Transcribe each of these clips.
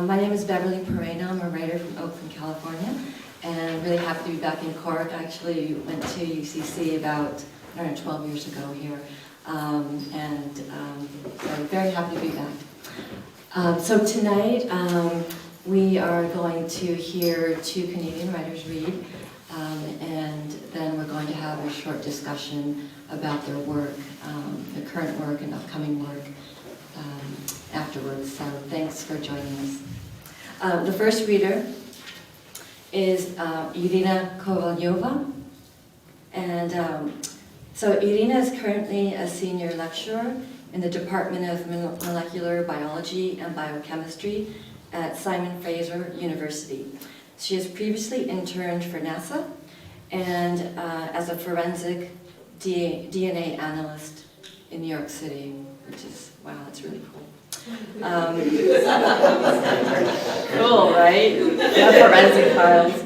My name is Beverly Parayno. I'm a writer from Oakland, California, and I'm really happy to be back in Cork. I actually went to UCC about, 12 years ago here, so I'm very happy to be back. So tonight, we are going to hear two Canadian writers read, and then we're going to have a short discussion about their work, their current work and upcoming work afterwards. So thanks for joining us. The first reader is Irina Kovalyova, and so Irina is currently a senior lecturer in the Department of Molecular Biology and Biochemistry at Simon Fraser University. She has previously interned for NASA and as a forensic DNA analyst in New York City, which is, wow, that's really cool. Cool, right? Forensic files.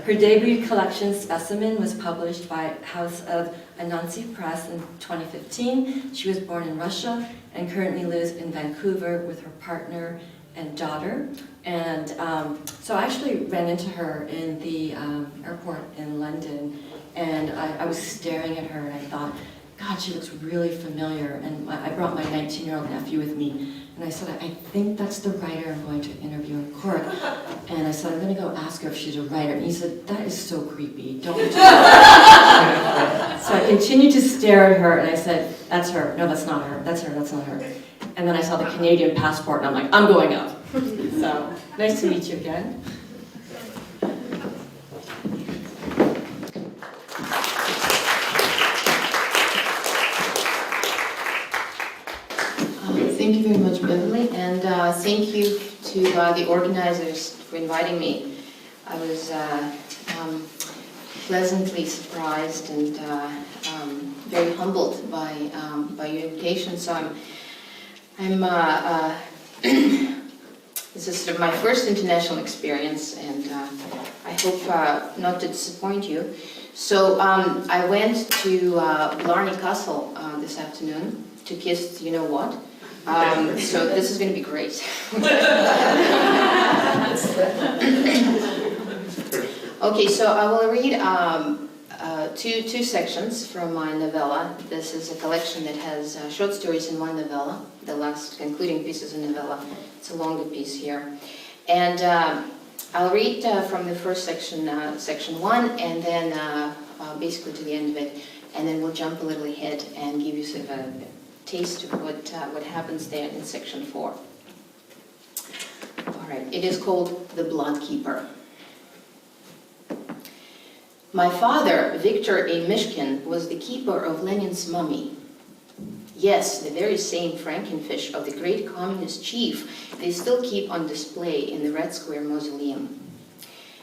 Her debut collection, Specimen, was published by House of Anansi Press in 2015. She was born in Russia and currently lives in Vancouver with her partner and daughter. And so I actually ran into her in the airport in London, and I was staring at her and I thought, God, she looks really familiar. And I brought my 19-year-old nephew with me, and I said, I think that's the writer I'm going to interview in Cork. And I said, I'm going to go ask her if she's a writer. And he said, that is so creepy, don't do that. So I continued to stare at her, and I said, that's her. No, that's not her. That's her, that's not her. And then I saw the Canadian passport, and I'm like, I'm going up. So, nice to meet you again. Thank you very much, Beverly, and thank you to the organizers for inviting me. I was pleasantly surprised and very humbled by your invitation. So I'm this is sort of my first international experience, and I hope not to disappoint you. So I went to Blarney Castle this afternoon to kiss you know what. So this is going to be great. Okay, so I will read two sections from my novella. This is a collection that has short stories in one novella. The last concluding piece is a novella. It's a longer piece here. And I'll read from the first section, section 1, and then basically to the end of it. And then we'll jump a little ahead and give you sort of a taste of what happens there in section 4. All right, it is called The Blood Keeper. My father, Victor A. Mishkin, was the keeper of Lenin's mummy. Yes, the very same Frankenfish of the great communist chief they still keep on display in the Red Square Mausoleum.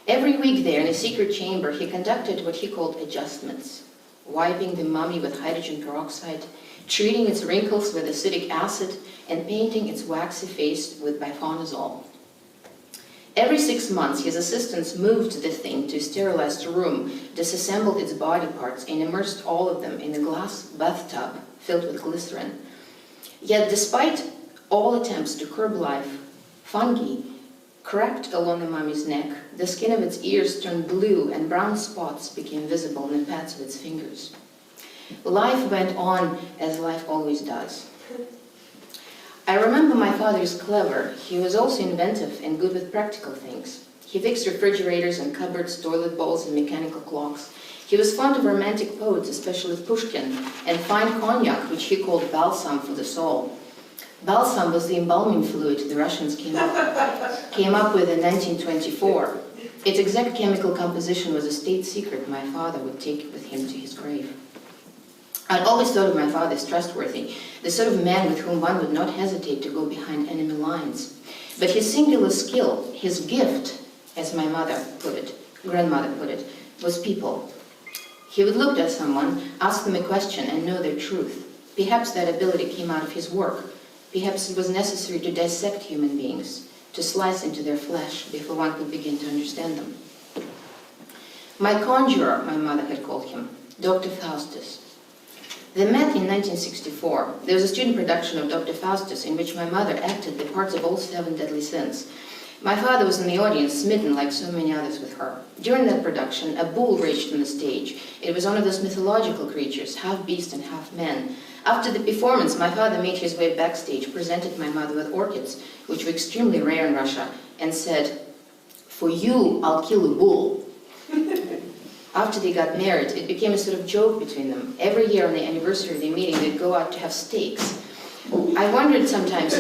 Every week there in a secret chamber he conducted what he called adjustments, wiping the mummy with hydrogen peroxide, treating its wrinkles with acetic acid, and painting its waxy face with bifonazole. Every 6 months, his assistants moved the thing to a sterilized room, disassembled its body parts, and immersed all of them in a glass bathtub filled with glycerin. Yet, despite all attempts to curb life, fungi crept along the mummy's neck, the skin of its ears turned blue, and brown spots became visible in the pads of its fingers. Life went on as life always does. I remember my father is clever. He was also inventive and good with practical things. He fixed refrigerators and cupboards, toilet bowls, and mechanical clocks. He was fond of romantic poets, especially Pushkin, and fine cognac, which he called balsam for the soul. Balsam was the embalming fluid the Russians came up with in 1924. Its exact chemical composition was a state secret my father would take with him to his grave. I'd always thought of my father as trustworthy, the sort of man with whom one would not hesitate to go behind enemy lines. But his singular skill, his gift, as my grandmother put it, was people. He would look at someone, ask them a question, and know their truth. Perhaps that ability came out of his work. Perhaps it was necessary to dissect human beings, to slice into their flesh before one could begin to understand them. My conjurer, my mother had called him, Dr. Faustus. They met in 1964. There was a student production of Dr. Faustus in which my mother acted the parts of all 7 deadly sins. My father was in the audience, smitten like so many others with her. During that production, a bull raged on the stage. It was one of those mythological creatures, half beast and half man. After the performance, my father made his way backstage, presented my mother with orchids, which were extremely rare in Russia, and said, "For you, I'll kill a bull." After they got married, it became a sort of joke between them. Every year on the anniversary of their meeting, they'd go out to have steaks. I wondered sometimes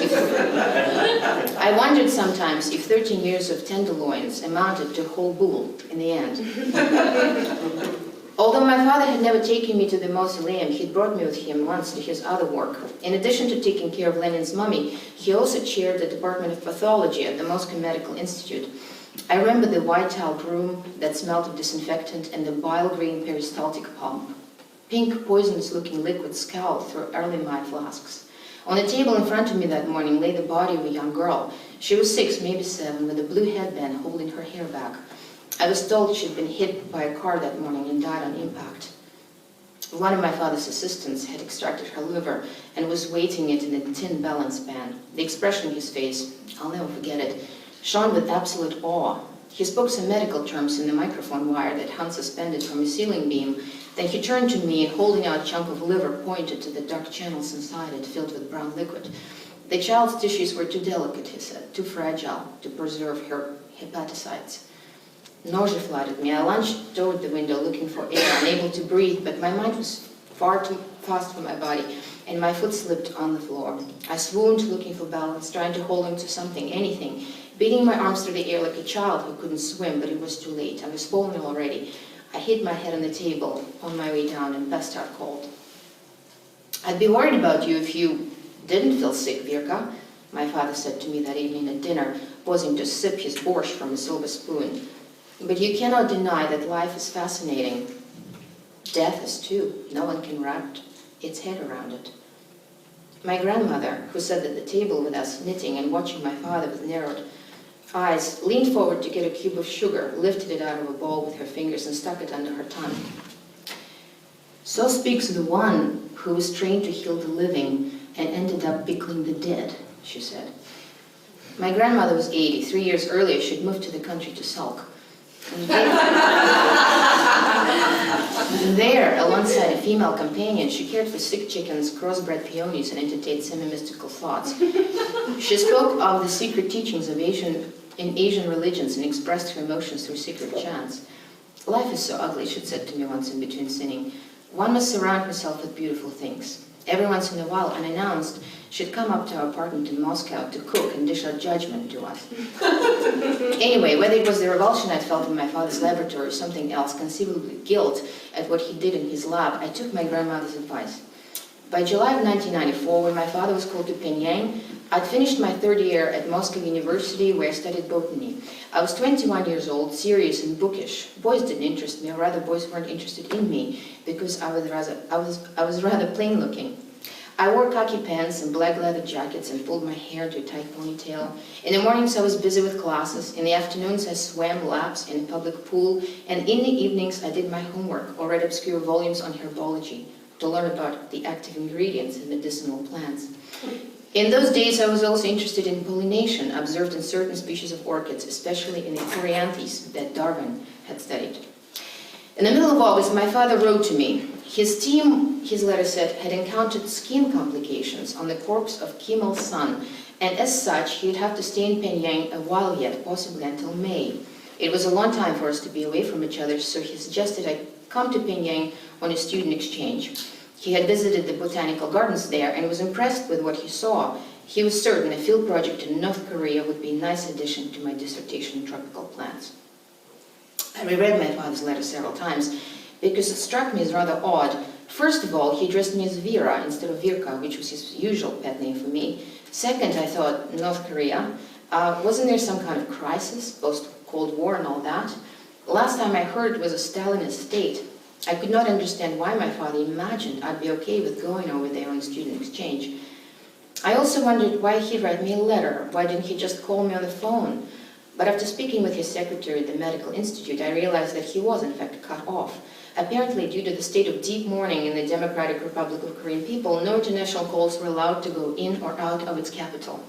if 13 years of tenderloins amounted to a whole bull in the end. Although my father had never taken me to the mausoleum, he'd brought me with him once to his other work. In addition to taking care of Lenin's mummy, he also chaired the Department of Pathology at the Moscow Medical Institute. I remember the white tiled room that smelled of disinfectant and the bile green peristaltic pump. Pink, poisonous-looking liquid scowled through early May flasks. On the table in front of me that morning lay the body of a young girl. She was 6, maybe 7, with a blue headband holding her hair back. I was told she'd been hit by a car that morning and died on impact. One of my father's assistants had extracted her liver and was weighting it in a tin balance pan. The expression on his face, I'll never forget it, shone with absolute awe. He spoke some medical terms in the microphone wire that hung suspended from a ceiling beam. Then he turned to me and, holding out a chunk of liver, pointed to the dark channels inside it, filled with brown liquid. The child's tissues were too delicate, he said, too fragile to preserve her hepatocytes. Nausea flooded me. I lunged toward the window, looking for air, unable to breathe, but my mind was far too fast for my body, and my foot slipped on the floor. I swooned, looking for balance, trying to hold on to something, anything, beating my arms through the air like a child who couldn't swim, but it was too late. I was falling already. I hit my head on the table on my way down and passed out cold. "I'd be worried about you if you didn't feel sick, Virka," my father said to me that evening at dinner, pausing to sip his borscht from a silver spoon. "But you cannot deny that life is fascinating. Death is too. No one can wrap its head around it." My grandmother, who sat at the table with us knitting and watching my father with narrowed eyes, leaned forward to get a cube of sugar, lifted it out of a bowl with her fingers and stuck it under her tongue. "So speaks the one who was trained to heal the living and ended up pickling the dead," she said. My grandmother was 80. 3 years earlier, she'd moved to the country to sulk. There, alongside a female companion, she cared for sick chickens, crossbred peonies, and entertained semi-mystical thoughts. She spoke of the secret teachings of Asian religions and expressed her emotions through secret chants. "Life is so ugly," she said to me once in between sinning. "One must surround herself with beautiful things." Every once in a while, unannounced, she'd come up to our apartment in Moscow to cook and dish out judgment to us. Anyway, whether it was the revulsion I'd felt in my father's laboratory or something else, conceivably guilt at what he did in his lab, I took my grandmother's advice. By July of 1994, when my father was called to Pyongyang, I'd finished my 3rd year at Moscow University, where I studied botany. I was 21 years old, serious and bookish. Boys didn't interest me, or rather boys weren't interested in me, because I was rather plain looking. I wore khaki pants and black leather jackets and pulled my hair into a tight ponytail. In the mornings I was busy with classes, in the afternoons I swam laps in a public pool, and in the evenings I did my homework or read obscure volumes on herbology to learn about the active ingredients in medicinal plants. In those days I was also interested in pollination, observed in certain species of orchids, especially in the Coryanthes that Darwin had studied. In the middle of August, my father wrote to me. His team, his letter said, had encountered skin complications on the corpse of Kim Il-sung, and as such, he'd have to stay in Pyongyang a while yet, possibly until May. It was a long time for us to be away from each other, so he suggested I come to Pyongyang on a student exchange. He had visited the botanical gardens there and was impressed with what he saw. He was certain a field project in North Korea would be a nice addition to my dissertation in tropical plants. I reread my father's letter several times because it struck me as rather odd. First of all, he addressed me as Vera instead of Virka, which was his usual pet name for me. Second, I thought, North Korea. Wasn't there some kind of crisis, post-Cold War and all that? Last time I heard it was a Stalinist state. I could not understand why my father imagined I'd be okay with going over there on student exchange. I also wondered why he'd write me a letter. Why didn't he just call me on the phone? But after speaking with his secretary at the medical institute, I realized that he was in fact cut off. Apparently, due to the state of deep mourning in the Democratic Republic of Korean people, no international calls were allowed to go in or out of its capital.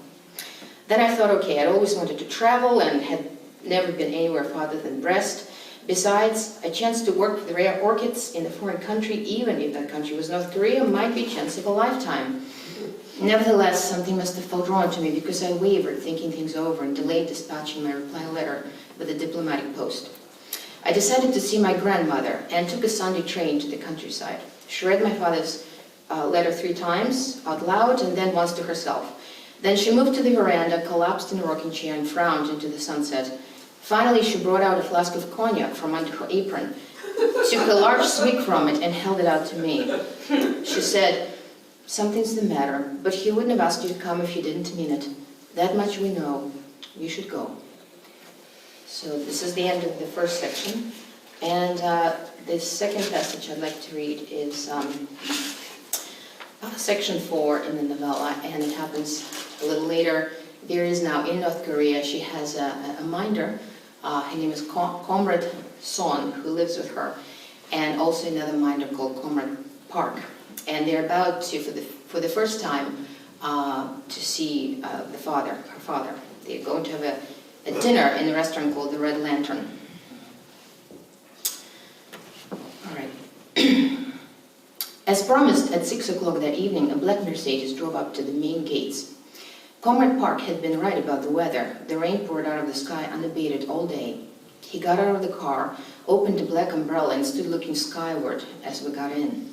Then I thought, okay, I'd always wanted to travel and had never been anywhere farther than Brest. Besides, a chance to work with rare orchids in a foreign country, even if that country was North Korea, might be a chance of a lifetime. Nevertheless, something must have felt wrong to me because I wavered, thinking things over, and delayed dispatching my reply letter with a diplomatic post. I decided to see my grandmother and took a Sunday train to the countryside. She read my father's letter 3 times out loud and then once to herself. Then she moved to the veranda, collapsed in a rocking chair, and frowned into the sunset. Finally, she brought out a flask of cognac from under her apron, took a large swig from it, and held it out to me. She said, "Something's the matter, but he wouldn't have asked you to come if you didn't mean it. That much we know. You should go." So this is the end of the first section. And the second passage I'd like to read is section 4 in the novella, and it happens a little later. There is now in North Korea, she has a minder. Her name is Comrade Son, who lives with her, and also another minder called Comrade Park. And they're about to, for the first time, to see her father. They're going to have a dinner in a restaurant called the Red Lantern. All right. As promised, at 6 o'clock that evening, a black Mercedes drove up to the main gates. Comrade Park had been right about the weather. The rain poured out of the sky unabated all day. He got out of the car, opened the black umbrella, and stood looking skyward as we got in.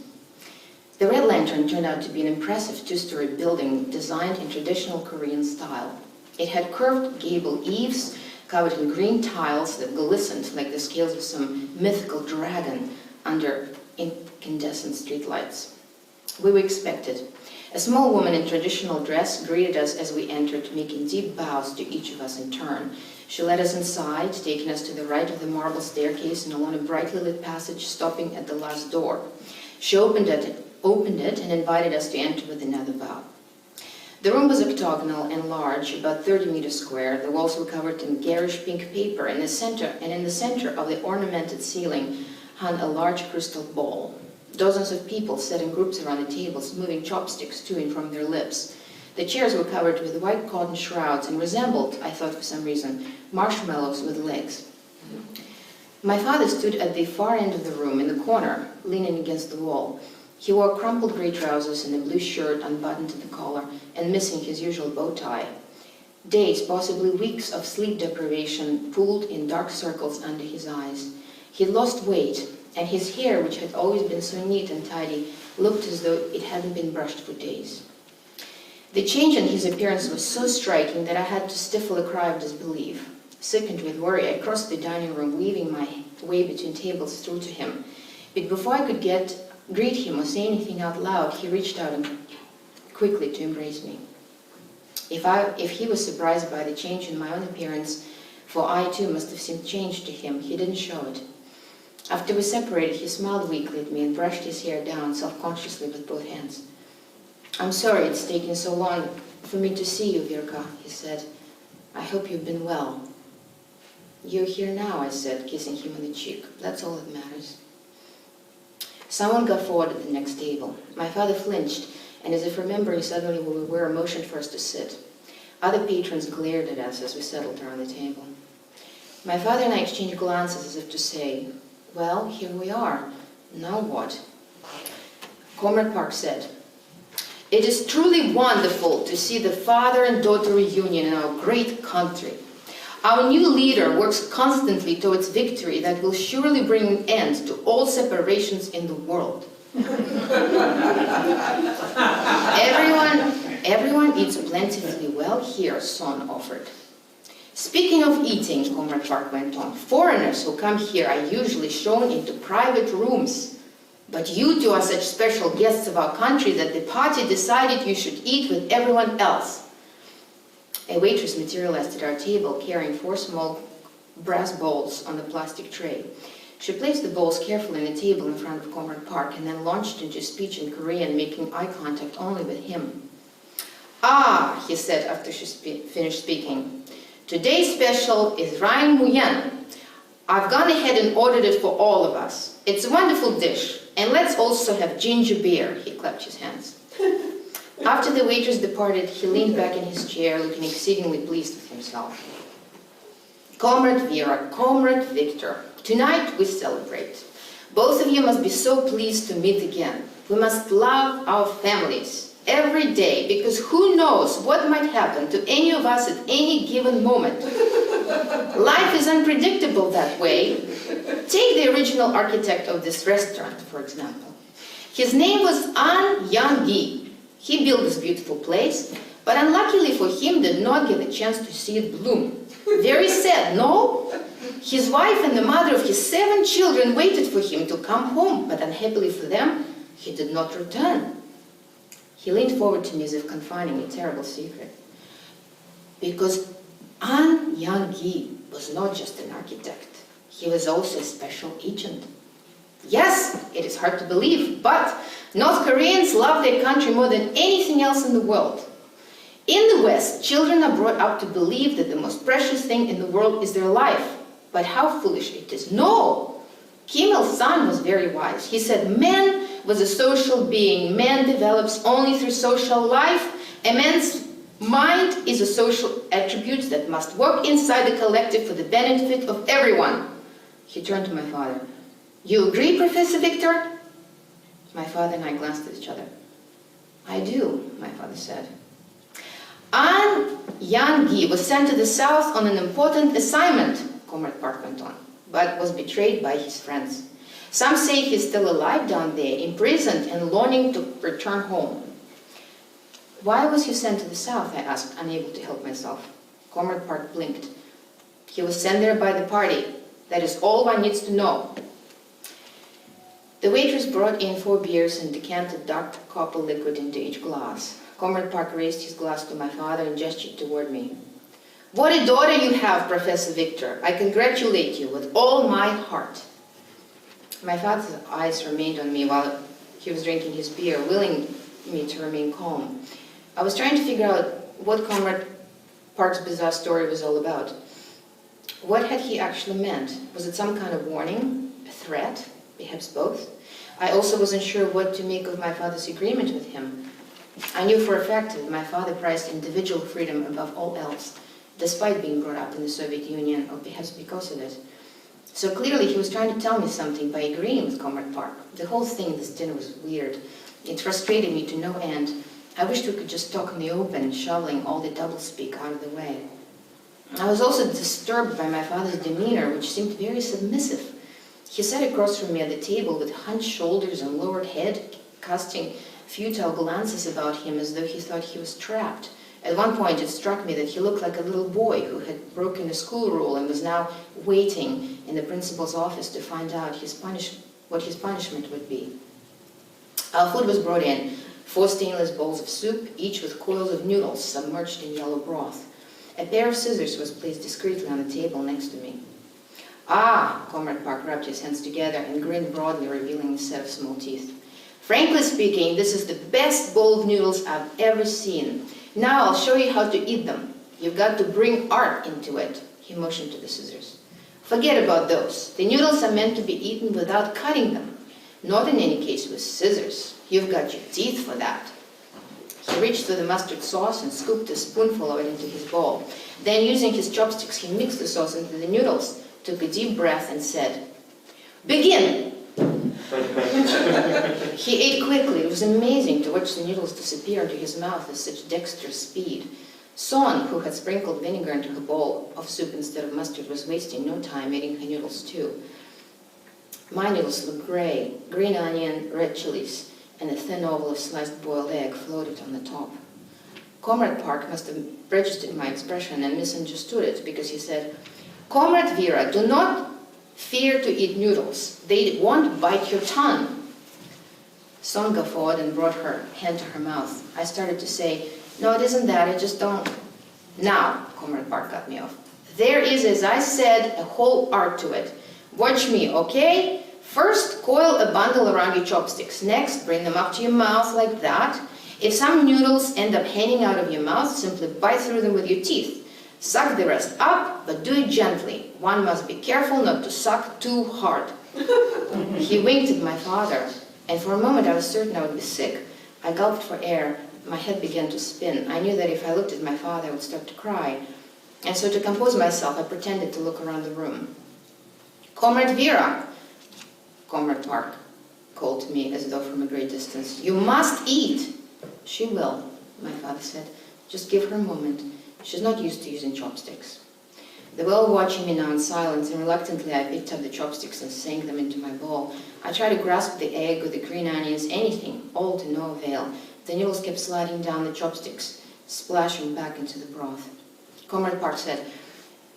The Red Lantern turned out to be an impressive 2-story building designed in traditional Korean style. It had curved gable eaves covered in green tiles that glistened like the scales of some mythical dragon under incandescent streetlights. We were expected. A small woman in traditional dress greeted us as we entered, making deep bows to each of us in turn. She led us inside, taking us to the right of the marble staircase and along a brightly lit passage, stopping at the last door. She opened it and invited us to enter with another bow. The room was octagonal and large, about 30 meters square. The walls were covered in garish pink paper, and in the center of the ornamented ceiling hung a large crystal ball. Dozens of people sat in groups around the tables, moving chopsticks to and from their lips. The chairs were covered with white cotton shrouds and resembled, I thought for some reason, marshmallows with legs. My father stood at the far end of the room, in the corner, leaning against the wall. He wore crumpled gray trousers and a blue shirt unbuttoned at the collar and missing his usual bow tie. Days, possibly weeks of sleep deprivation pooled in dark circles under his eyes. He lost weight, and his hair, which had always been so neat and tidy, looked as though it hadn't been brushed for days. The change in his appearance was so striking that I had to stifle a cry of disbelief. Sickened with worry, I crossed the dining room, weaving my way between tables through to him. But before I could greet him or say anything out loud, he reached out quickly to embrace me. If he was surprised by the change in my own appearance, for I too must have seemed changed to him, he didn't show it. After we separated, he smiled weakly at me and brushed his hair down self-consciously with both hands. "I'm sorry it's taken so long for me to see you, Virka," he said. "I hope you've been well." "You're here now," I said, kissing him on the cheek. "That's all that matters." Someone got forward at the next table. My father flinched, and as if remembering suddenly where we were, motioned for us to sit. Other patrons glared at us as we settled around the table. My father and I exchanged glances as if to say, "Well, here we are. Now what?" Comrade Park said, "It is truly wonderful to see the father and daughter reunion in our great country. Our new leader works constantly towards victory that will surely bring an end to all separations in the world." Everyone eats plentifully well here, Son offered. "Speaking of eating," Comrade Park went on, "foreigners who come here are usually shown into private rooms. But you two are such special guests of our country that the party decided you should eat with everyone else." A waitress materialized at our table, carrying 4 small brass bowls on a plastic tray. She placed the bowls carefully on the table in front of Comrade Park and then launched into a speech in Korean, making eye contact only with him. "Ah," he said after she finished speaking, Today's special is Ryan Muyan. I've gone ahead and ordered it for all of us. It's a wonderful dish. And let's also have ginger beer. He clapped his hands. After the waitress departed, he leaned back in his chair, looking exceedingly pleased with himself. Comrade Vera, Comrade Victor, tonight we celebrate. Both of you must be so pleased to meet again. We must love our families every day, because who knows what might happen to any of us at any given moment. Life is unpredictable that way. Take the original architect of this restaurant, for example. His name was An Yang-gi. He built this beautiful place, but unluckily for him did not get a chance to see it bloom. Very sad, no? His wife and the mother of his 7 children waited for him to come home, but unhappily for them, he did not return. He leaned forward to me as if confining a terrible secret. Because An Yang-gi was not just an architect. He was also a special agent. Yes, it is hard to believe, but North Koreans love their country more than anything else in the world. In the West, children are brought up to believe that the most precious thing in the world is their life. But how foolish it is. No! Kim Il-sung was very wise. He said, man was a social being. Man develops only through social life. A man's mind is a social attribute that must work inside the collective for the benefit of everyone. He turned to my father. You agree, Professor Victor? My father and I glanced at each other. I do, my father said. An Yang-gi was sent to the south on an important assignment, Comrade Park went on, but was betrayed by his friends. Some say he's still alive down there, imprisoned and longing to return home. Why was he sent to the south? I asked, unable to help myself. Comrade Park blinked. He was sent there by the party. That is all one needs to know. The waitress brought in 4 beers and decanted dark copper liquid into each glass. Comrade Park raised his glass to my father and gestured toward me. What a daughter you have, Professor Victor. I congratulate you with all my heart. My father's eyes remained on me while he was drinking his beer, willing me to remain calm. I was trying to figure out what Comrade Park's bizarre story was all about. What had he actually meant? Was it some kind of warning? A threat? Perhaps both? I also wasn't sure what to make of my father's agreement with him. I knew for a fact that my father prized individual freedom above all else, despite being brought up in the Soviet Union, or perhaps because of it. So clearly he was trying to tell me something by agreeing with Comrade Park. The whole thing, this dinner, was weird. It frustrated me to no end. I wished we could just talk in the open, shoveling all the doublespeak out of the way. I was also disturbed by my father's demeanor, which seemed very submissive. He sat across from me at the table with hunched shoulders and lowered head, casting futile glances about him as though he thought he was trapped. At one point it struck me that he looked like a little boy who had broken a school rule and was now waiting in the principal's office to find out what his punishment would be. Our food was brought in, 4 stainless bowls of soup, each with coils of noodles submerged in yellow broth. A pair of scissors was placed discreetly on the table next to me. Ah, Comrade Park rubbed his hands together and grinned broadly, revealing a set of small teeth. Frankly speaking, this is the best bowl of noodles I've ever seen. Now I'll show you how to eat them. You've got to bring art into it. He motioned to the scissors. Forget about those. The noodles are meant to be eaten without cutting them. Not in any case with scissors. You've got your teeth for that. He reached for the mustard sauce and scooped a spoonful of it into his bowl. Then, using his chopsticks, he mixed the sauce into the noodles, took a deep breath and said, "Begin!" He ate quickly. It was amazing to watch the noodles disappear into his mouth with such dexterous speed. Son, who had sprinkled vinegar into her bowl of soup instead of mustard, was wasting no time eating her noodles too. My noodles looked gray, green onion, red chilies, and a thin oval of sliced boiled egg floated on the top. Comrade Park must have registered my expression and misunderstood it, because he said, "Comrade Vera, do not fear to eat noodles. They won't bite your tongue." Son guffawed and brought her hand to her mouth. I started to say, "No, it isn't that, I just don't..." "Now," Comrade Park cut me off, "there is, as I said, a whole art to it. Watch me, okay? First, coil a bundle around your chopsticks. Next, bring them up to your mouth like that. If some noodles end up hanging out of your mouth, simply bite through them with your teeth. Suck the rest up, but do it gently. One must be careful not to suck too hard. He winked at my father, and for a moment I was certain I would be sick. I gulped for air. My head began to spin. I knew that if I looked at my father, I would start to cry. And so to compose myself, I pretended to look around the room. "Comrade Vera," Comrade Park called to me as though from a great distance. "You must eat." "She will," my father said. "Just give her a moment. She's not used to using chopsticks." They were all watching me now in silence, and reluctantly I picked up the chopsticks and sank them into my bowl. I tried to grasp the egg or the green onions, anything, all to no avail. The noodles kept sliding down the chopsticks, splashing back into the broth. Comrade Park said,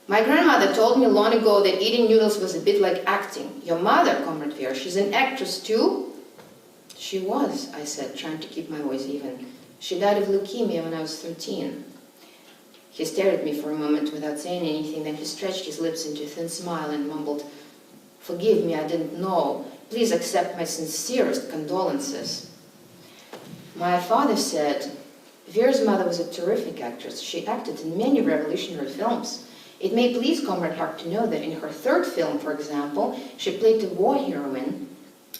"My grandmother told me long ago that eating noodles was a bit like acting. Your mother, Comrade Vera, she's an actress too?" "She was," I said, trying to keep my voice even. "She died of leukemia when I was 13. He stared at me for a moment without saying anything, then he stretched his lips into a thin smile and mumbled, "Forgive me, I didn't know. Please accept my sincerest condolences." My father said, "Vera's mother was a terrific actress. She acted in many revolutionary films. It may please Comrade Park to know that in her third film, for example, she played a war heroine.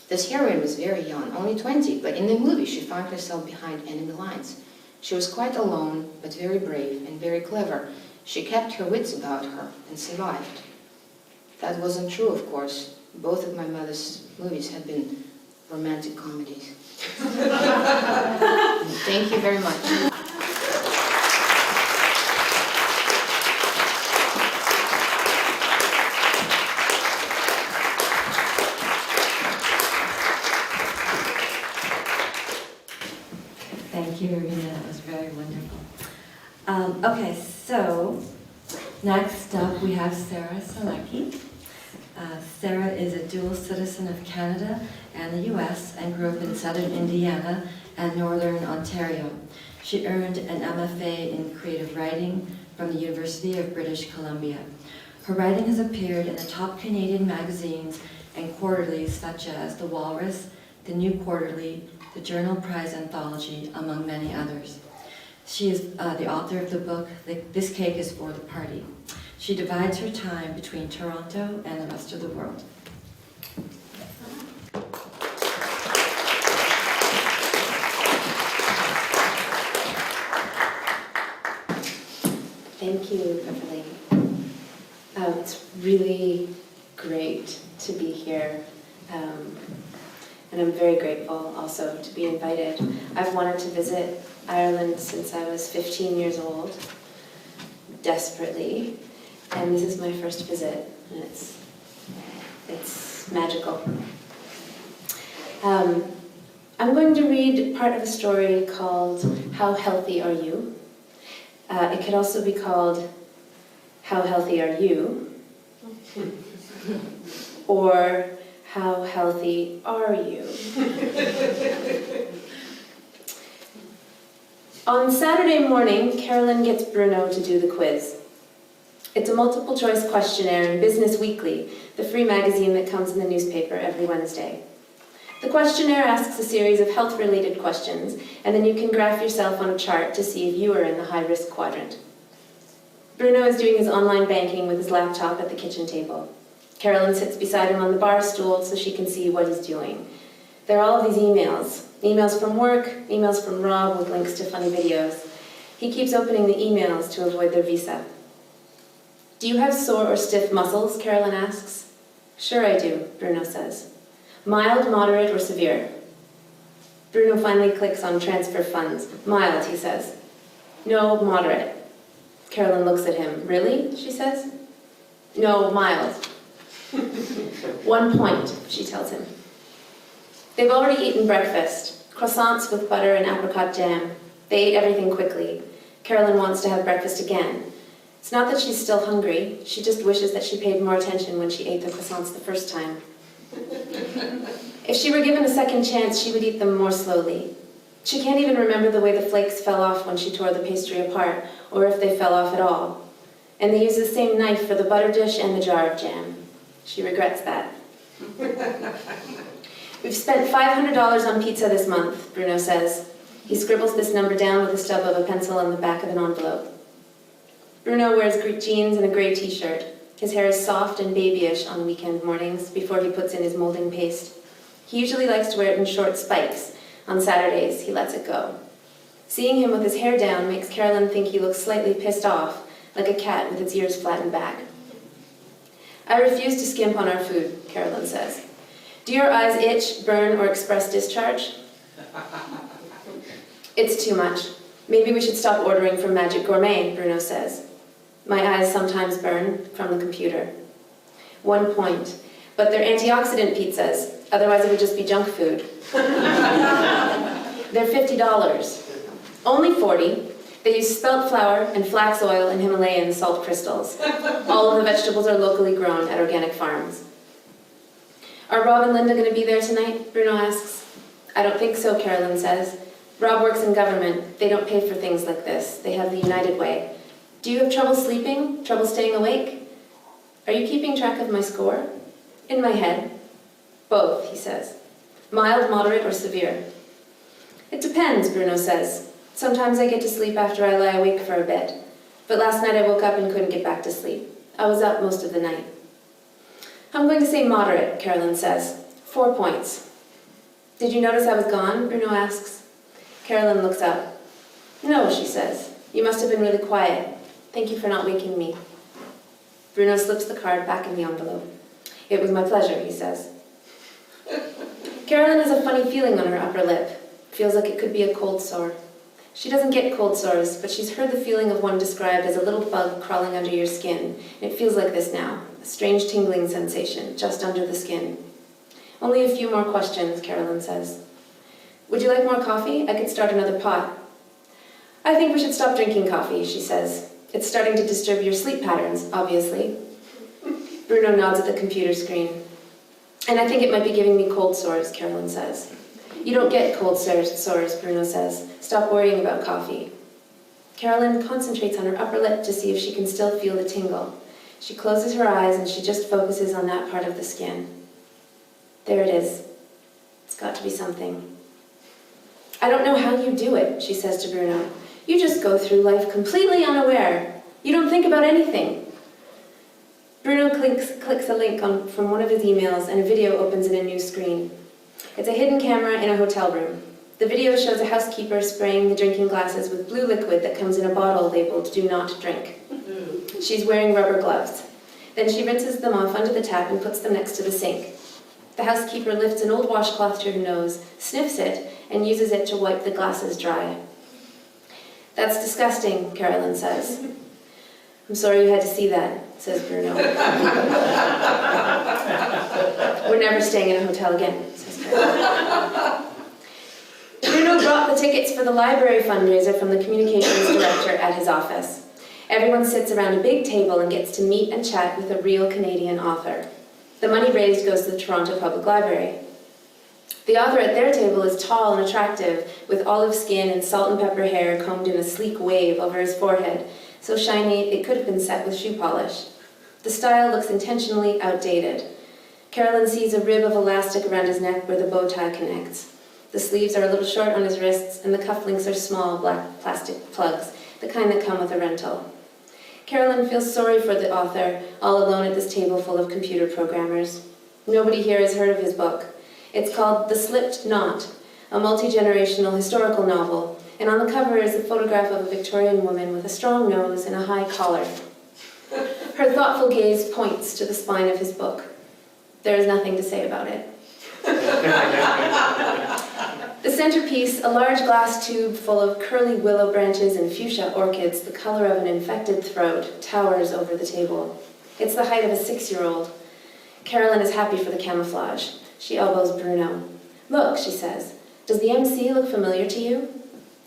This heroine was very young, only 20, but in the movie she found herself behind enemy lines. She was quite alone, but very brave and very clever. She kept her wits about her and survived." That wasn't true, of course. Both of my mother's movies had been romantic comedies. Thank you very much. Thank you, Irina. That was very wonderful. Okay, so next up we have Sarah Selecky. Sarah is a dual citizen of Canada and the US and grew up in southern Indiana and northern Ontario. She earned an MFA in creative writing from the University of British Columbia. Her writing has appeared in the top Canadian magazines and quarterlies such as the Walrus, the New Quarterly, the Journal Prize Anthology, among many others. She is the author of the book, This Cake is for the Party. She divides her time between Toronto and the rest of the world. Thank you, Beverly. It's really great to be here. And I'm very grateful also to be invited. I've wanted to visit Ireland since I was 15 years old, desperately. And this is my first visit, and it's magical. I'm going to read part of a story called How Healthy Are You? It could also be called How Healthy Are You? Or How Healthy Are You? On Saturday morning, Carolyn gets Bruno to do the quiz. It's a multiple choice questionnaire in Business Weekly, the free magazine that comes in the newspaper every Wednesday. The questionnaire asks a series of health-related questions, and then you can graph yourself on a chart to see if you are in the high-risk quadrant. Bruno is doing his online banking with his laptop at the kitchen table. Carolyn sits beside him on the bar stool so she can see what he's doing. There are all of these emails. Emails from work, emails from Rob with links to funny videos. He keeps opening the emails to avoid their visa. "Do you have sore or stiff muscles?" Carolyn asks. "Sure I do," Bruno says. "Mild, moderate, or severe?" Bruno finally clicks on transfer funds. "Mild," he says. "No, moderate." Carolyn looks at him. "Really?" she says. "No, mild." 1 point, she tells him. They've already eaten breakfast. Croissants with butter and apricot jam. They ate everything quickly. Carolyn wants to have breakfast again. It's not that she's still hungry. She just wishes that she paid more attention when she ate the croissants the first time. If she were given a second chance, she would eat them more slowly. She can't even remember the way the flakes fell off when she tore the pastry apart, or if they fell off at all. And they use the same knife for the butter dish and the jar of jam. She regrets that. "We've spent $500 on pizza this month," Bruno says. He scribbles this number down with the stub of a pencil on the back of an envelope. Bruno wears jeans and a grey t-shirt. His hair is soft and babyish on weekend mornings before he puts in his molding paste. He usually likes to wear it in short spikes. On Saturdays, he lets it go. Seeing him with his hair down makes Carolyn think he looks slightly pissed off, like a cat with its ears flattened back. I refuse to skimp on our food, Carolyn says. Do your eyes itch, burn, or express discharge? It's too much. Maybe we should stop ordering from Magic Gourmet, Bruno says. My eyes sometimes burn from the computer. 1 point. But they're antioxidant pizzas, otherwise it would just be junk food. They're $50. Only 40. They use spelt flour and flax oil and Himalayan salt crystals. All of the vegetables are locally grown at organic farms. Are Rob and Linda going to be there tonight? Bruno asks. I don't think so, Carolyn says. Rob works in government. They don't pay for things like this. They have the United Way. Do you have trouble sleeping? Trouble staying awake? Are you keeping track of my score? In my head. Both, he says. Mild, moderate, or severe? It depends, Bruno says. Sometimes I get to sleep after I lie awake for a bit. But last night I woke up and couldn't get back to sleep. I was up most of the night. I'm going to say moderate, Carolyn says. 4 points. Did you notice I was gone? Bruno asks. Carolyn looks up. No, she says. You must have been really quiet. Thank you for not waking me. Bruno slips the card back in the envelope. It was my pleasure, he says. Carolyn has a funny feeling on her upper lip. Feels like it could be a cold sore. She doesn't get cold sores, but she's heard the feeling of one described as a little bug crawling under your skin, and it feels like this now, a strange tingling sensation just under the skin. Only a few more questions, Carolyn says. Would you like more coffee? I could start another pot. I think we should stop drinking coffee, she says. It's starting to disturb your sleep patterns, obviously. Bruno nods at the computer screen. And I think it might be giving me cold sores, Carolyn says. You don't get cold sores, Bruno says. Stop worrying about coffee. Carolyn concentrates on her upper lip to see if she can still feel the tingle. She closes her eyes and she just focuses on that part of the skin. There it is. It's got to be something. I don't know how you do it, she says to Bruno. You just go through life completely unaware. You don't think about anything. Bruno clicks a link from one of his emails and a video opens in a new screen. It's a hidden camera in a hotel room. The video shows a housekeeper spraying the drinking glasses with blue liquid that comes in a bottle labeled "Do not drink." She's wearing rubber gloves. Then she rinses them off under the tap and puts them next to the sink. The housekeeper lifts an old washcloth to her nose, sniffs it, and uses it to wipe the glasses dry. That's disgusting, Carolyn says. I'm sorry you had to see that, says Bruno. We're never staying in a hotel again, says Carolyn. Bruno brought the tickets for the library fundraiser from the communications director at his office. Everyone sits around a big table and gets to meet and chat with a real Canadian author. The money raised goes to the Toronto Public Library. The author at their table is tall and attractive, with olive skin and salt and pepper hair combed in a sleek wave over his forehead, so shiny it could have been set with shoe polish. The style looks intentionally outdated. Carolyn sees a rib of elastic around his neck where the bow tie connects. The sleeves are a little short on his wrists, and the cufflinks are small black plastic plugs, the kind that come with a rental. Carolyn feels sorry for the author, all alone at this table full of computer programmers. Nobody here has heard of his book. It's called The Slipped Knot, a multi-generational historical novel, and on the cover is a photograph of a Victorian woman with a strong nose and a high collar. Her thoughtful gaze points to the spine of his book. There is nothing to say about it. The centerpiece, a large glass tube full of curly willow branches and fuchsia orchids, the color of an infected throat, towers over the table. It's the height of a 6-year-old. Carolyn is happy for the camouflage. She elbows Bruno. Look, she says, does the MC look familiar to you?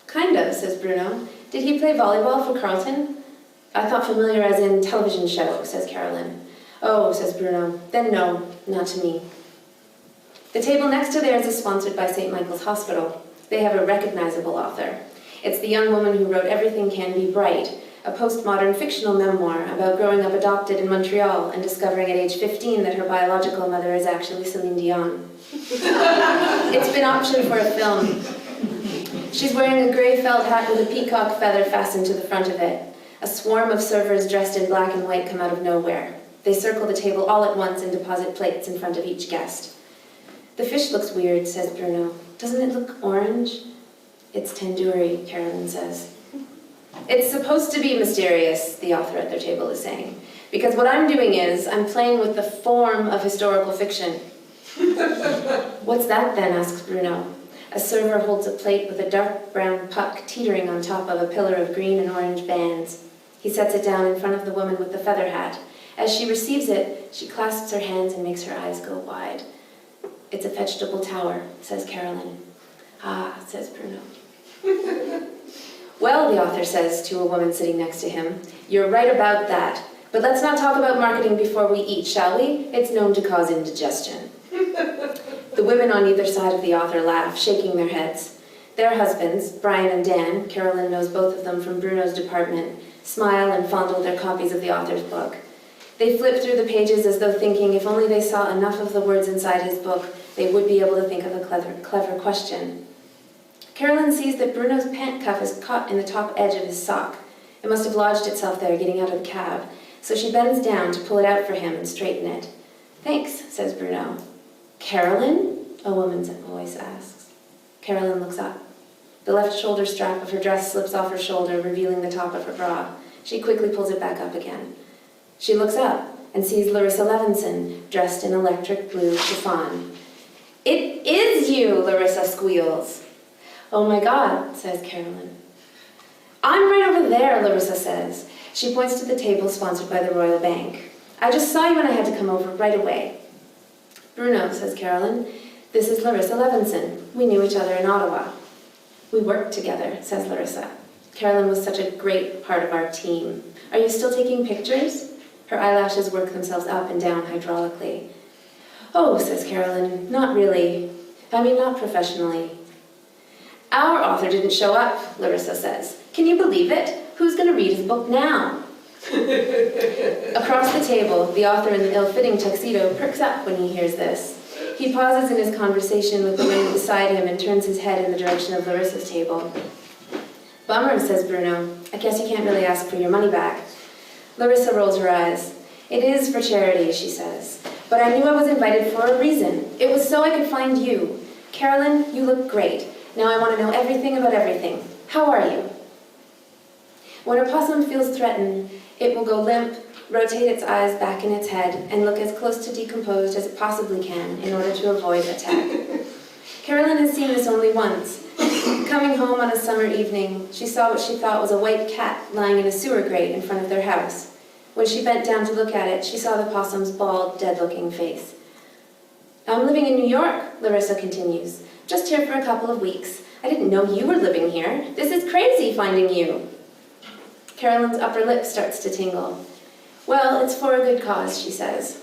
Kind of, says Bruno. Did he play volleyball for Carleton? I thought familiar as in television show, says Carolyn. Oh, says Bruno. Then no, not to me. The table next to theirs is sponsored by St. Michael's Hospital. They have a recognizable author. It's the young woman who wrote Everything Can Be Bright, a postmodern fictional memoir about growing up adopted in Montreal and discovering at age 15 that her biological mother is actually Celine Dion. It's been optioned for a film. She's wearing a gray felt hat with a peacock feather fastened to the front of it. A swarm of servers dressed in black and white come out of nowhere. They circle the table all at once and deposit plates in front of each guest. "The fish looks weird," says Bruno. "Doesn't it look orange?" "It's tandoori," Carolyn says. "It's supposed to be mysterious," the author at their table is saying, "because what I'm doing is I'm playing with the form of historical fiction." "What's that then?" asks Bruno. A server holds a plate with a dark brown puck teetering on top of a pillar of green and orange bands. He sets it down in front of the woman with the feather hat. As she receives it, she clasps her hands and makes her eyes go wide. "It's a vegetable tower," says Carolyn. "Ah," says Bruno. "Well," the author says to a woman sitting next to him, "you're right about that. But let's not talk about marketing before we eat, shall we? It's known to cause indigestion." The women on either side of the author laugh, shaking their heads. Their husbands, Brian and Dan, Carolyn knows both of them from Bruno's department, smile and fondle their copies of the author's book. They flip through the pages as though thinking if only they saw enough of the words inside his book, they would be able to think of a clever question. Carolyn sees that Bruno's pant cuff is caught in the top edge of his sock. It must have lodged itself there getting out of the cab, so she bends down to pull it out for him and straighten it. "Thanks," says Bruno. "Carolyn?" a woman's voice asks. Carolyn looks up. The left shoulder strap of her dress slips off her shoulder, revealing the top of her bra. She quickly pulls it back up again. She looks up and sees Larissa Levinson, dressed in electric blue chiffon. "It is you," Larissa squeals. "Oh my God," says Carolyn. "I'm right over there," Larissa says. She points to the table sponsored by the Royal Bank. "I just saw you and I had to come over right away." "Bruno," says Carolyn, "this is Larissa Levinson. We knew each other in Ottawa." "We worked together," says Larissa. "Carolyn was such a great part of our team. Are you still taking pictures?" Her eyelashes work themselves up and down hydraulically. "Oh," says Carolyn, "not really. Not professionally." "Our author didn't show up," Larissa says. "Can you believe it? Who's going to read his book now?" Across the table, the author in the ill-fitting tuxedo perks up when he hears this. He pauses in his conversation with the woman beside him and turns his head in the direction of Larissa's table. "Bummer," says Bruno. "I guess you can't really ask for your money back." Larissa rolls her eyes. "It is for charity," she says. "But I knew I was invited for a reason. It was so I could find you. Carolyn, you look great. Now I want to know everything about everything. How are you?" When a possum feels threatened, it will go limp, rotate its eyes back in its head, and look as close to decomposed as it possibly can in order to avoid attack. Carolyn has seen this only once. Coming home on a summer evening, she saw what she thought was a white cat lying in a sewer grate in front of their house. When she bent down to look at it, she saw the possum's bald, dead-looking face. "I'm living in New York," Larissa continues. "Just here for a couple of weeks. I didn't know you were living here. This is crazy finding you." Carolyn's upper lip starts to tingle. "Well, it's for a good cause," she says.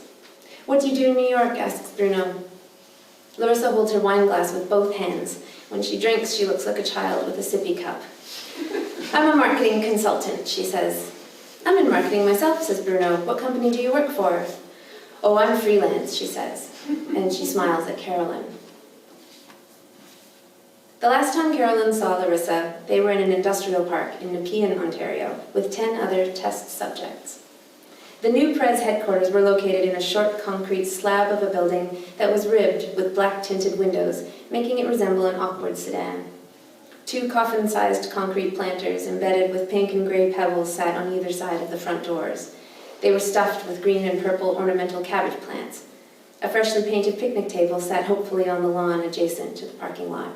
"What do you do in New York?" asks Bruno. Larissa holds her wine glass with both hands. When she drinks, she looks like a child with a sippy cup. "I'm a marketing consultant," she says. "I'm in marketing myself," says Bruno. "What company do you work for?" "Oh, I'm freelance," she says, and she smiles at Carolyn. The last time Carolyn saw Larissa, they were in an industrial park in Nepean, Ontario, with 10 other test subjects. The new Press headquarters were located in a short concrete slab of a building that was ribbed with black-tinted windows, making it resemble an awkward sedan. 2 coffin-sized concrete planters embedded with pink and gray pebbles sat on either side of the front doors. They were stuffed with green and purple ornamental cabbage plants. A freshly painted picnic table sat hopefully on the lawn adjacent to the parking lot.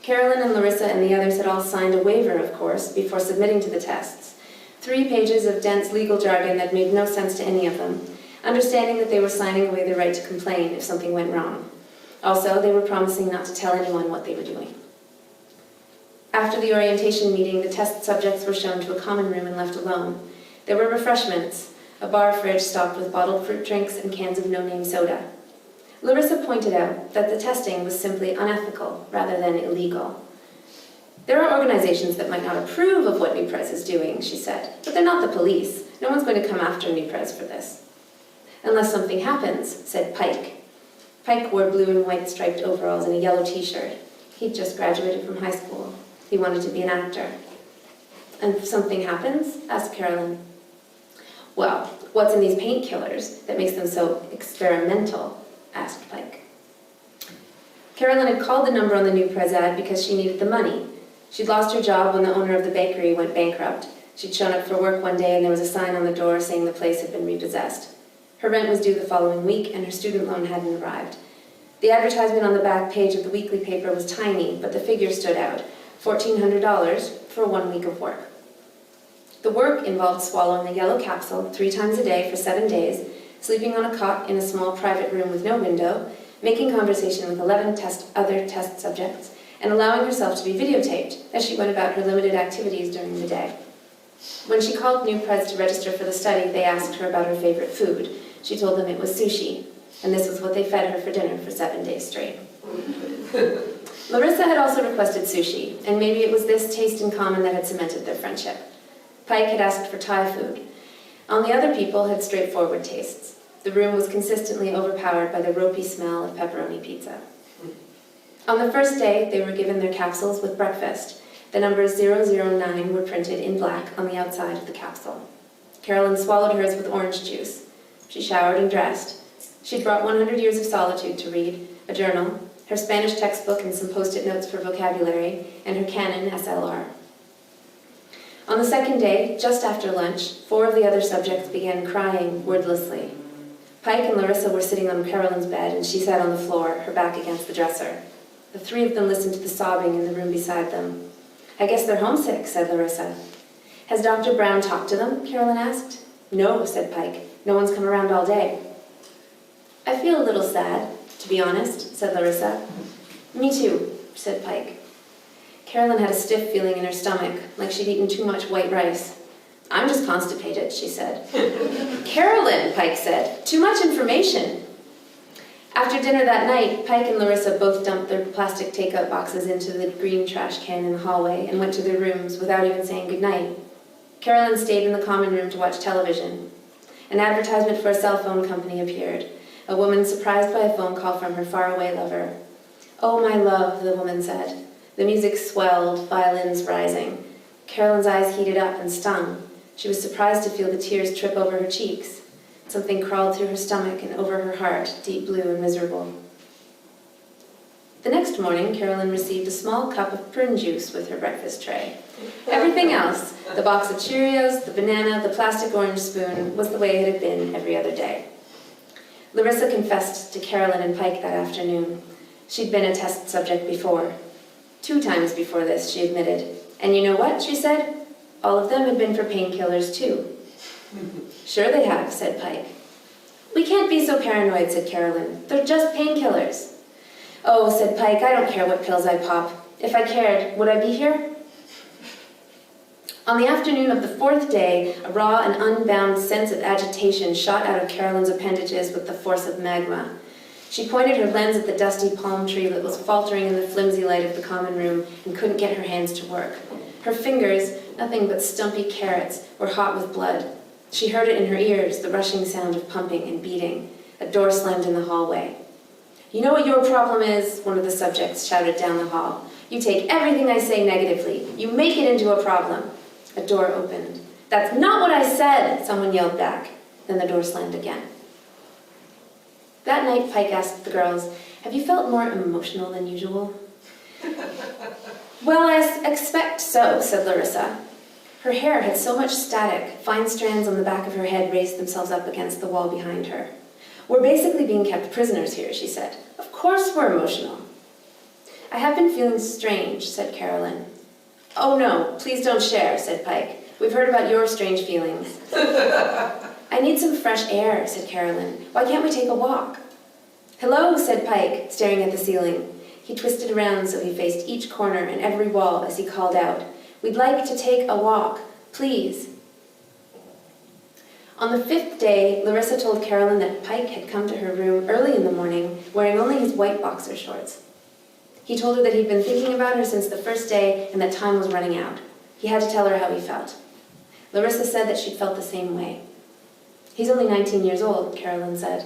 Carolyn and Larissa and the others had all signed a waiver, of course, before submitting to the tests. 3 pages of dense legal jargon that made no sense to any of them, understanding that they were signing away their right to complain if something went wrong. Also, they were promising not to tell anyone what they were doing. After the orientation meeting, the test subjects were shown to a common room and left alone. There were refreshments, a bar fridge stocked with bottled fruit drinks and cans of no-name soda. Larissa pointed out that the testing was simply unethical rather than illegal. "There are organizations that might not approve of what New Press is doing," she said, "but they're not the police. No one's going to come after New Press for this." "Unless something happens," said Pike. Pike wore blue and white striped overalls and a yellow t-shirt. He'd just graduated from high school. He wanted to be an actor. And if something happens? Asked Carolyn. Well, what's in these painkillers that makes them so experimental? Asked Pike. Carolyn had called the number on the New Press ad because she needed the money. She'd lost her job when the owner of the bakery went bankrupt. She'd shown up for work one day and there was a sign on the door saying the place had been repossessed. Her rent was due the following week and her student loan hadn't arrived. The advertisement on the back page of the weekly paper was tiny, but the figure stood out, $1,400 for 1 week of work. The work involved swallowing a yellow capsule 3 times a day for 7 days, sleeping on a cot in a small private room with no window, making conversation with 11 other test subjects, and allowing herself to be videotaped as she went about her limited activities during the day. When she called New Press to register for the study, they asked her about her favorite food. She told them it was sushi, and this was what they fed her for dinner for 7 days straight. Larissa had also requested sushi, and maybe it was this taste in common that had cemented their friendship. Pike had asked for Thai food. All the other people had straightforward tastes. The room was consistently overpowered by the ropey smell of pepperoni pizza. On the first day, they were given their capsules with breakfast. The numbers 009 were printed in black on the outside of the capsule. Carolyn swallowed hers with orange juice. She showered and dressed. She'd brought 100 Years of Solitude to read, a journal, her Spanish textbook and some post-it notes for vocabulary, and her Canon SLR. On the second day, just after lunch, 4 of the other subjects began crying wordlessly. Pike and Larissa were sitting on Carolyn's bed, and she sat on the floor, her back against the dresser. The 3 of them listened to the sobbing in the room beside them. "I guess they're homesick," said Larissa. "Has Dr. Brown talked to them?" Carolyn asked. "No," said Pike. "No one's come around all day." "I feel a little sad, to be honest," said Larissa. "Me too," said Pike. Carolyn had a stiff feeling in her stomach, like she'd eaten too much white rice. "I'm just constipated," she said. "Carolyn," Pike said, "too much information." After dinner that night, Pike and Larissa both dumped their plastic takeout boxes into the green trash can in the hallway and went to their rooms without even saying goodnight. Carolyn stayed in the common room to watch television. An advertisement for a cell phone company appeared. A woman surprised by a phone call from her faraway lover. "Oh, my love," the woman said. The music swelled, violins rising. Carolyn's eyes heated up and stung. She was surprised to feel the tears trip over her cheeks. Something crawled through her stomach and over her heart, deep blue and miserable. The next morning, Carolyn received a small cup of prune juice with her breakfast tray. Everything else, the box of Cheerios, the banana, the plastic orange spoon, was the way it had been every other day. Larissa confessed to Carolyn and Pike that afternoon. She'd been a test subject before. 2 times before this, she admitted. "And you know what?" she said. "All of them had been for painkillers, too." "Sure they have," said Pike. "We can't be so paranoid," said Carolyn. "They're just painkillers." "Oh," said Pike, "I don't care what pills I pop. If I cared, would I be here?" On the afternoon of the 4th day, a raw and unbound sense of agitation shot out of Carolyn's appendages with the force of magma. She pointed her lens at the dusty palm tree that was faltering in the flimsy light of the common room and couldn't get her hands to work. Her fingers, nothing but stumpy carrots, were hot with blood. She heard it in her ears, the rushing sound of pumping and beating. A door slammed in the hallway. "You know what your problem is?" one of the subjects shouted down the hall. "You take everything I say negatively. You make it into a problem." A door opened. "That's not what I said," someone yelled back. Then the door slammed again. That night, Pike asked the girls, "Have you felt more emotional than usual?" "Well, I expect so," said Larissa. Her hair had so much static, fine strands on the back of her head raised themselves up against the wall behind her. "We're basically being kept prisoners here," she said. "Of course we're emotional." "I have been feeling strange," said Carolyn. "Oh no, please don't share," said Pike. "We've heard about your strange feelings." "I need some fresh air," said Carolyn. "Why can't we take a walk?" "Hello," said Pike, staring at the ceiling. He twisted around so he faced each corner and every wall as he called out, "We'd like to take a walk, please." On the 5th day, Larissa told Carolyn that Pike had come to her room early in the morning, wearing only his white boxer shorts. He told her that he'd been thinking about her since the first day and that time was running out. He had to tell her how he felt. Larissa said that she'd felt the same way. "He's only 19 years old," Carolyn said.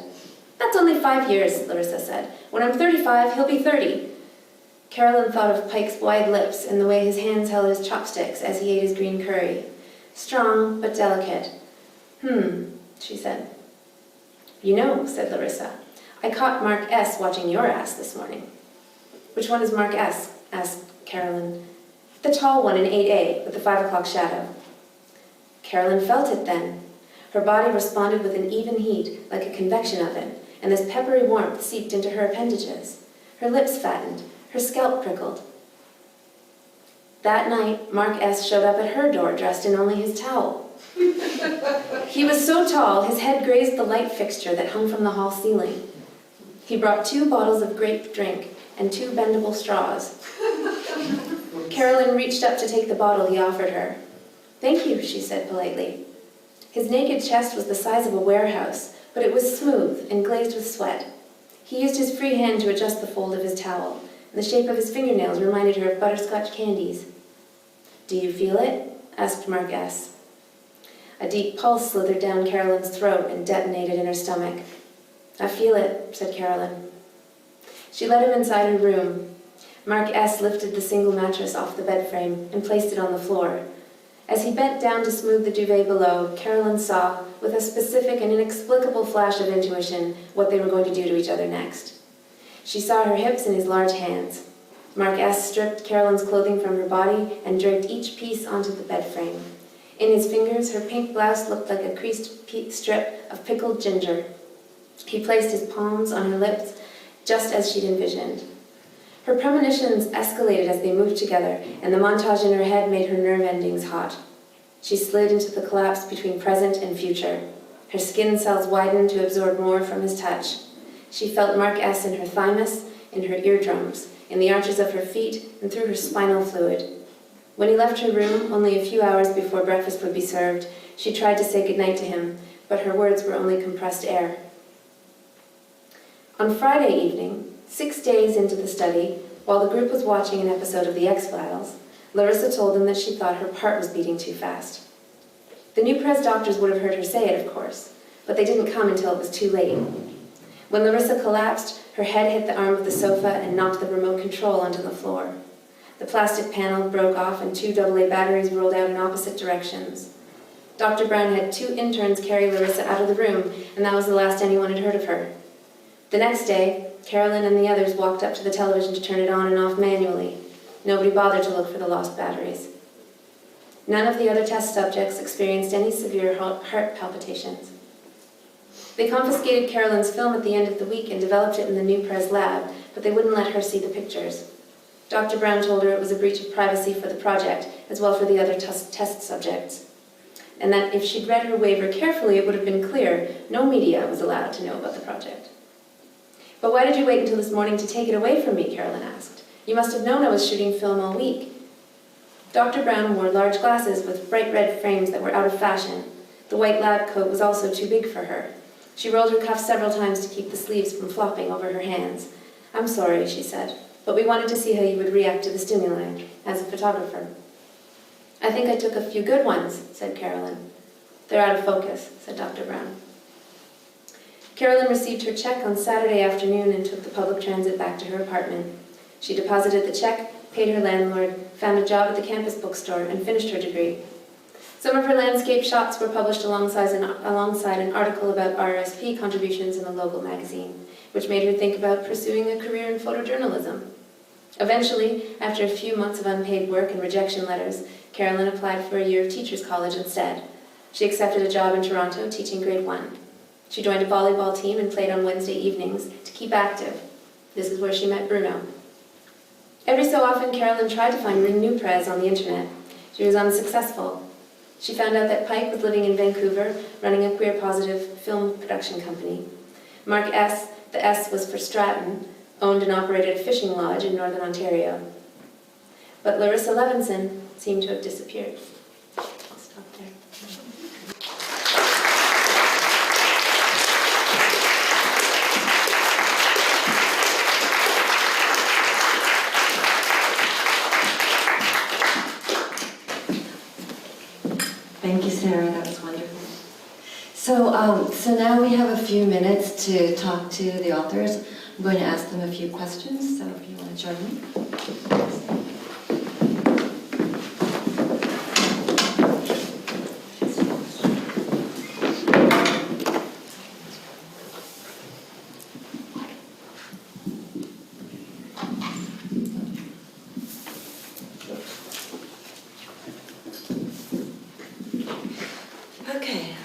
"That's only 5 years," Larissa said. "When I'm 35, he'll be 30. Carolyn thought of Pike's wide lips and the way his hands held his chopsticks as he ate his green curry. Strong, but delicate. She said. You know, said Larissa, I caught Mark S. watching your ass this morning. Which one is Mark S.? Asked Carolyn. The tall one in 8A with the 5 o'clock shadow. Carolyn felt it then. Her body responded with an even heat, like a convection oven, and this peppery warmth seeped into her appendages. Her lips fattened, her scalp prickled. That night, Mark S. showed up at her door dressed in only his towel. He was so tall, his head grazed the light fixture that hung from the hall ceiling. He brought 2 bottles of grape drink and 2 bendable straws. Carolyn reached up to take the bottle he offered her. Thank you, she said politely. His naked chest was the size of a warehouse, but it was smooth and glazed with sweat. He used his free hand to adjust the fold of his towel, and the shape of his fingernails reminded her of butterscotch candies. Do you feel it? Asked Mark S. A deep pulse slithered down Carolyn's throat and detonated in her stomach. I feel it, said Carolyn. She led him inside her room. Mark S. lifted the single mattress off the bed frame and placed it on the floor. As he bent down to smooth the duvet below, Carolyn saw, with a specific and inexplicable flash of intuition, what they were going to do to each other next. She saw her hips in his large hands. Mark S. stripped Carolyn's clothing from her body and draped each piece onto the bed frame. In his fingers, her pink blouse looked like a creased strip of pickled ginger. He placed his palms on her lips, just as she'd envisioned. Her premonitions escalated as they moved together, and the montage in her head made her nerve endings hot. She slid into the collapse between present and future. Her skin cells widened to absorb more from his touch. She felt Mark S. in her thymus, in her eardrums, in the arches of her feet, and through her spinal fluid. When he left her room, only a few hours before breakfast would be served, she tried to say goodnight to him, but her words were only compressed air. On Friday evening, 6 days into the study, while the group was watching an episode of The X-Files, Larissa told them that she thought her part was beating too fast. The new press doctors would have heard her say it, of course, but they didn't come until it was too late. When Larissa collapsed, her head hit the arm of the sofa and knocked the remote control onto the floor. The plastic panel broke off and 2 AA batteries rolled out in opposite directions. Dr. Brown had 2 interns carry Larissa out of the room, and that was the last anyone had heard of her. The next day, Carolyn and the others walked up to the television to turn it on and off manually. Nobody bothered to look for the lost batteries. None of the other test subjects experienced any severe heart palpitations. They confiscated Carolyn's film at the end of the week and developed it in the new Press lab, but they wouldn't let her see the pictures. Dr. Brown told her it was a breach of privacy for the project, as well for the other test subjects, and that if she'd read her waiver carefully, it would have been clear no media was allowed to know about the project. But why did you wait until this morning to take it away from me, Carolyn asked. You must have known I was shooting film all week. Dr. Brown wore large glasses with bright red frames that were out of fashion. The white lab coat was also too big for her. She rolled her cuffs several times to keep the sleeves from flopping over her hands. I'm sorry, she said, but we wanted to see how you would react to the stimuli, as a photographer. I think I took a few good ones, said Carolyn. They're out of focus, said Dr. Brown. Carolyn received her check on Saturday afternoon and took the public transit back to her apartment. She deposited the check, paid her landlord, found a job at the campus bookstore, and finished her degree. Some of her landscape shots were published alongside an article about RSP contributions in a local magazine, which made her think about pursuing a career in photojournalism. Eventually, after a few months of unpaid work and rejection letters, Carolyn applied for a year of teacher's college instead. She accepted a job in Toronto teaching grade 1. She joined a volleyball team and played on Wednesday evenings to keep active. This is where she met Bruno. Every so often, Carolyn tried to find new press on the internet. She was unsuccessful. She found out that Pike was living in Vancouver, running a queer-positive film production company. Mark S., the S was for Stratton, owned and operated a fishing lodge in northern Ontario. But Larissa Levinson seemed to have disappeared. I'll stop there. Thank you, Sarah. That was wonderful. So now we have a few minutes to talk to the authors I'm going to ask them a few questions, so if you want to join me. Okay,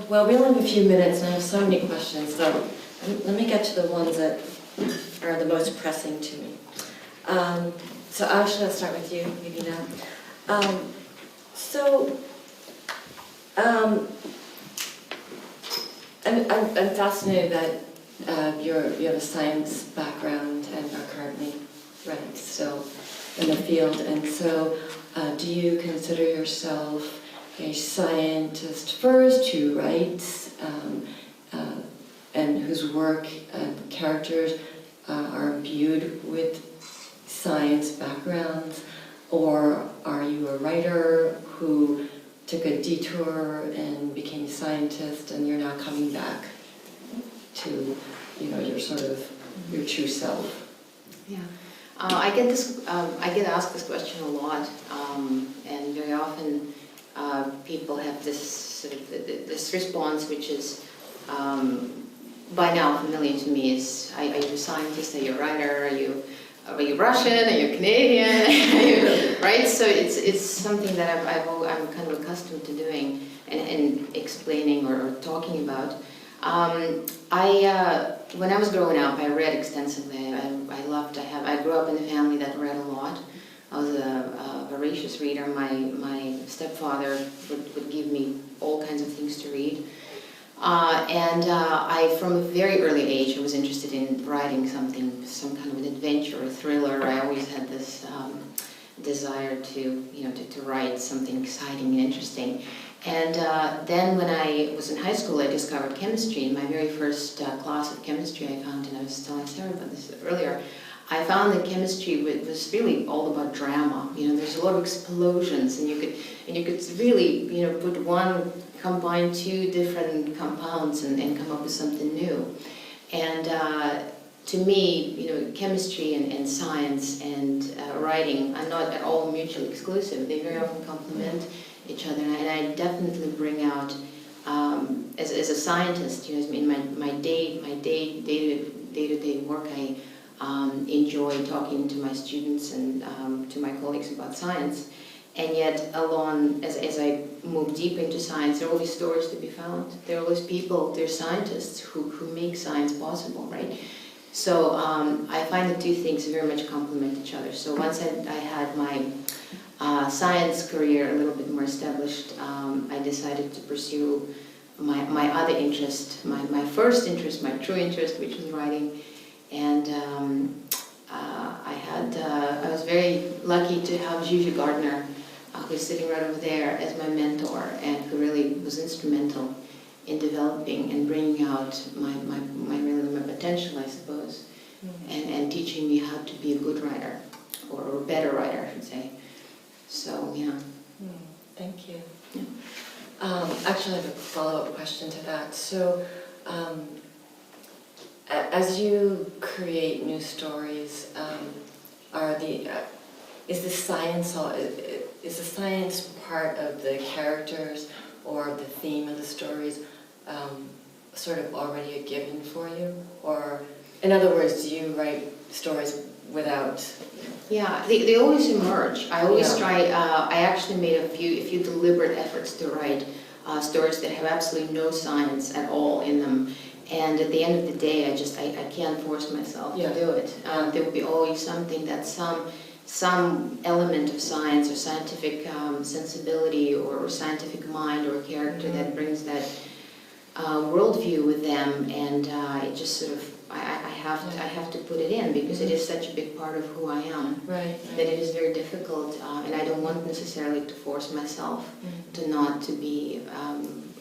well, we only have a few minutes and I have so many questions, so let me get to the ones that are the most pressing to me. So actually, I'll start with you, Irina. I'm fascinated that you have a science background and are currently still in the field, and so do you consider yourself a scientist first who writes and whose work and characters are imbued with science backgrounds, or are you a writer who took a detour and became a scientist and you're now coming back to your true self? Yeah, I get asked this question a lot, and very often people have this response, which is by now familiar to me. Is are you a scientist? Are you a writer? Are you Russian? Are you Canadian? Right? So it's something that I'm kind of accustomed to doing and explaining or talking about. When I was growing up, I read extensively. I grew up in a family that read a lot. I was a voracious reader. My stepfather would give me all kinds of things to read. From a very early age, I was interested in writing some kind of an adventure, a thriller. I always had this desire to write something exciting and interesting. And then when I was in high school, I discovered chemistry. In my very first class of chemistry, I found, and I was telling Sarah about this earlier, I found that chemistry was really all about drama. There's a lot of explosions, and you could really, combine two different compounds and come up with something new. And to me, chemistry and science and writing are not at all mutually exclusive. They very often complement each other, and I definitely bring out, as a scientist, in my day-to-day work, I enjoy talking to my students and to my colleagues about science. And yet, as I move deep into science, there are always stories to be found. There are always people, there are scientists who make science possible, right? So I find the two things very much complement each other. So once I had my science career a little bit more established, I decided to pursue my other interest, my first interest, my true interest, which was writing. And I was very lucky to have Gigi Gardner, who's sitting right over there, as my mentor, and who really was instrumental in developing and bringing out my potential, I suppose, and teaching me how to be a good writer, or a better writer, I should say. So, yeah. Thank you. Yeah. Actually, I have a follow-up question to that. So, as you create new stories, is the science part of the characters or the theme of the stories sort of already a given for you? Or, in other words, do you write stories without? Yeah, they always emerge. I always try. I actually made a few deliberate efforts to write stories that have absolutely no science at all in them. And at the end of the day, I can't force myself to do it. There will be always something that's some element of science or scientific sensibility or scientific mind or character that brings that worldview with them, and it just sort of I have to put it in because it is such a big part of who I am. Right. That it is very difficult, and I don't want necessarily to force myself to be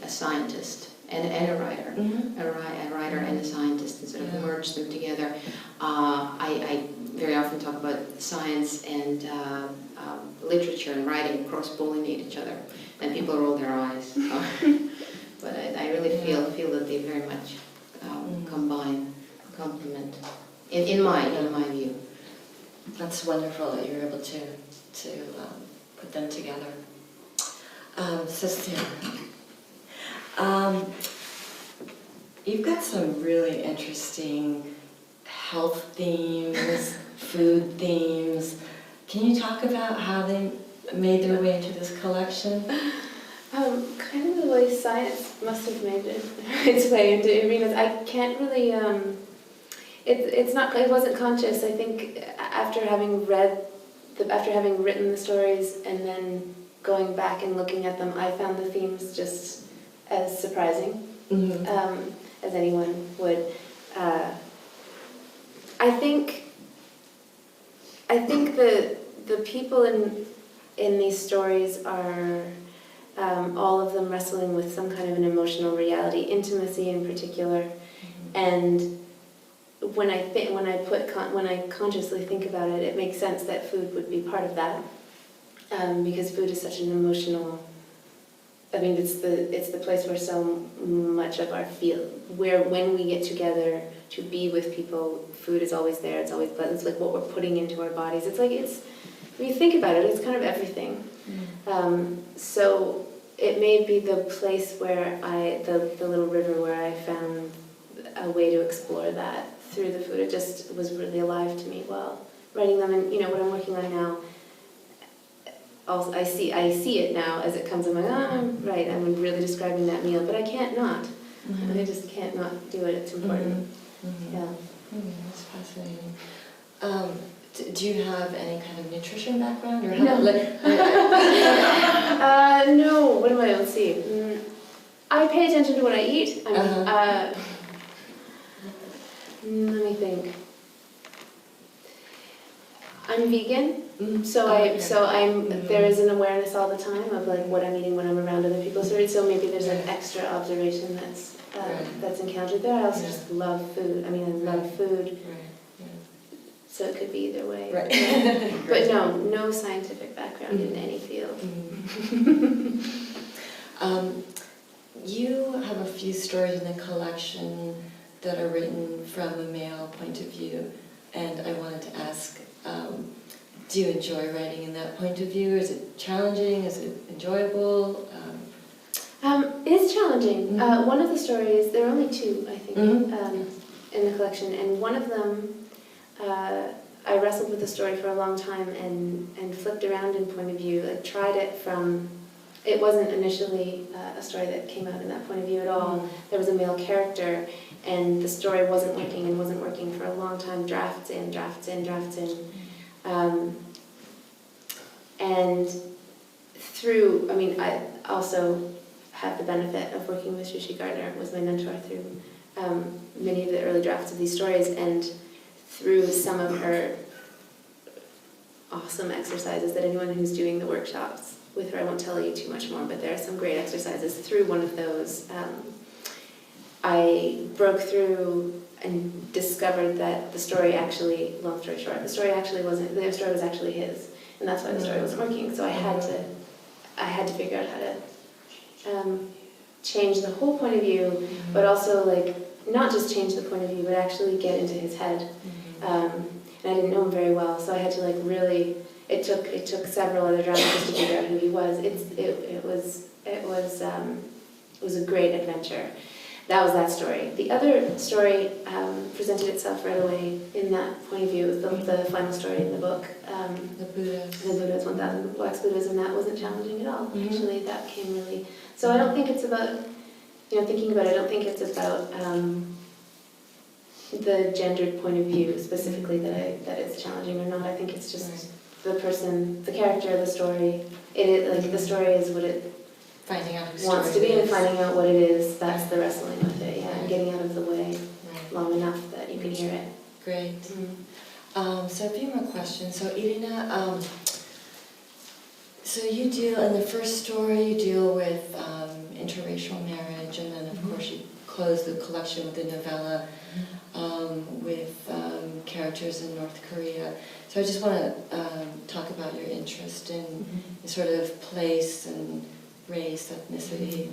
a scientist. And a writer, a writer and a scientist, and sort of merge them together. I very often talk about science and literature and writing cross-pollinate each other, and people roll their eyes. But I really feel that they very much complement. in my view. That's wonderful that you're able to put them together. So Sarah, you've got some really interesting health themes, food themes. Can you talk about how they made their way into this collection? Kind of the way science must have made its way into Irina's. I can't really. It wasn't conscious. I think after having written the stories and then going back and looking at them, I found the themes just as surprising as anyone would. I think the people in these stories are all of them wrestling with some kind of an emotional reality, intimacy in particular, and when I consciously think about it, it makes sense that food would be part of that, because food is such an emotional. I mean, it's the place where so much of our when we get together to be with people, food is always there. It's always pleasant. It's like what we're putting into our bodies. It's like when you think about it, it's kind of everything. So it may be the place where the little river where I found a way to explore that through the food. It just was really alive to me while writing them. And what I'm working on now, also I see it now as it comes. I'm like, right, I'm really describing that meal, but I can't not. I just can't not do it. It's important. Yeah. That's fascinating. Do you have any kind of nutrition background or No. No. What am I? Let's see. I pay attention to what I eat. Let me think. I'm vegan, so there is an awareness all the time of like what I'm eating when I'm around other people. So maybe there's an extra observation that's encountered there. I also just love food. I mean, I love food. So it could be either way. Right. But no scientific background in any field. You have a few stories in the collection that are written from a male point of view, and I wanted to ask, do you enjoy writing in that point of view? Is it challenging? Is it enjoyable? It is challenging. One of the stories, there are only two, I think, in the collection, and one of them, I wrestled with the story for a long time and flipped around in point of view. I tried it from, it wasn't initially a story that came out in that point of view at all. There was a male character, and the story wasn't working for a long time, drafts in. And through, I also had the benefit of working with Shushi Gardner, was my mentor through many of the early drafts of these stories, and through some of her awesome exercises that anyone who's doing the workshops with her, I won't tell you too much more, but there are some great exercises. Through one of those, I broke through and discovered that the story actually, long story short, the story was actually his, and that's why the story wasn't working. So I had to figure out how to change the whole point of view, but also not just change the point of view, but actually get into his head. And I didn't know him very well, so I had to really. It took several other drafts just to figure out who he was. It was a great adventure. That was that story. The other story presented itself right away in that point of view. It was the final story in the book. The Buddhas. The Buddhas, 1,000 Wax Buddhas, and that wasn't challenging at all. Actually, that came really. So I don't think it's about. Thinking about it, I don't think it's about the gendered point of view specifically that it's challenging or not. I think it's just the person, the character, the story. The story is what it finding out who wants to be and finding out what it is. That's the wrestling with it, and getting out of the way long enough that you can hear it. Great. So a few more questions. So Irina, so you deal, in the first story, you deal with interracial marriage, and then of course you close the collection with the novella with characters in North Korea. So I just want to talk about your interest in sort of place and race, ethnicity.